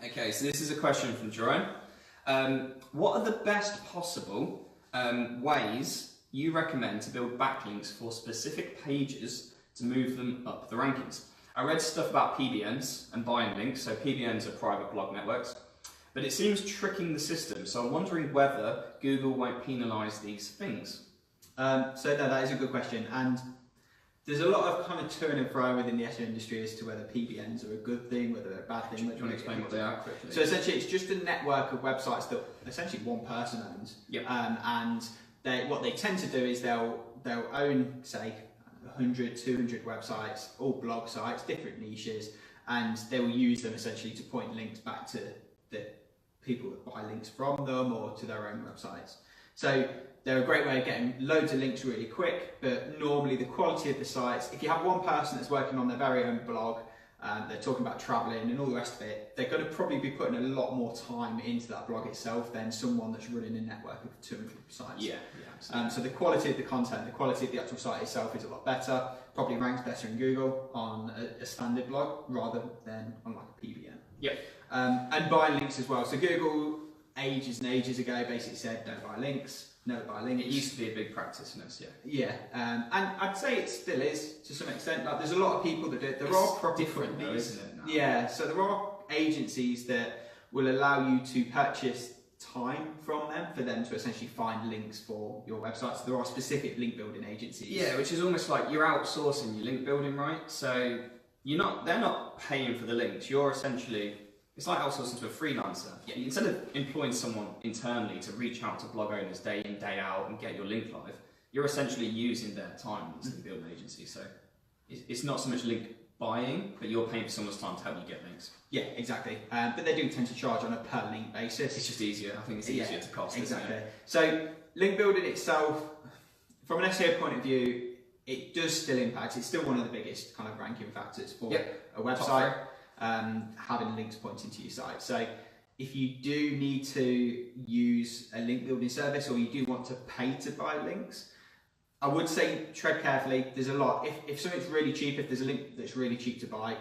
Okay, so this is a question from Jerome. What are the best possible ways you recommend to build backlinks for specific pages to move them up the rankings? I read stuff about PBNs and buying links, so PBNs are private blog networks, but it seems tricking the system, so I'm wondering whether Google won't penalise these things. No, that is a good question, and there's a lot of kind of turn and fro within the SEO industry as to whether PBNs are a good thing, whether they're a bad thing. Do you want to explain what they are quickly? So essentially, it's just a network of websites that essentially one person owns. Yep. And what they tend to do is they'll own, say, 100, 200 websites, all blog sites, different niches, and they will use them essentially to point links back to the people that buy links from them or to their own websites. So they're a great way of getting loads of links really quick, but normally the quality of the sites, if you have one person that's working on their very own blog, they're talking about traveling and all the rest of it, they're going to probably be putting a lot more time into that blog itself than someone that's running a network of 200 sites. Yeah. So the quality of the content, the quality of the actual site itself is a lot better, probably ranks better in Google on a standard blog rather than on like a PBN. Yep. And buying links as well. So Google ages and ages ago basically said don't buy links, never buy links. It used to be a big practice in us, yeah. And I'd say it still is to some extent. Like there's a lot of people that do it. There are proper different though, isn't it? Now? Yeah, so there are agencies that will allow you to purchase time from them for them to essentially find links for your website. So there are specific link building agencies. Yeah, which is almost like you're outsourcing your link building, right? So they're not paying for the links. You're essentially, it's like outsourcing to a freelancer. Yeah. Instead of employing someone internally to reach out to blog owners day in, day out and get your link live, you're essentially using their time as link building agency. So it's not so much link buying, but you're paying for someone's time to help you get links. Yeah, exactly. But they do tend to charge on a per link basis. It's just easier. I think it's easier to cost. Exactly. Isn't it? So link building itself, from an SEO point of view, it does still impact. It's still one of the biggest kind of ranking factors for a website. Having links pointing to your site. So if you do need to use a link building service or you do want to pay to buy links, I would say tread carefully. There's a lot. If something's really cheap, if there's a link that's really cheap to buy,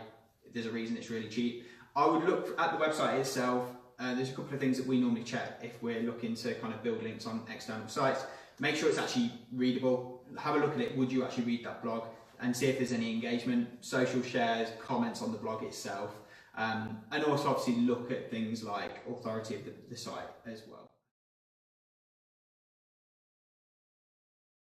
there's a reason it's really cheap. I would look at the website itself. There's a couple of things that we normally check if we're looking to kind of build links on external sites. Make sure it's actually readable. Have a look at it. Would you actually read that blog? And see if there's any engagement, social shares, comments on the blog itself. And also obviously look at things like authority of the site as well.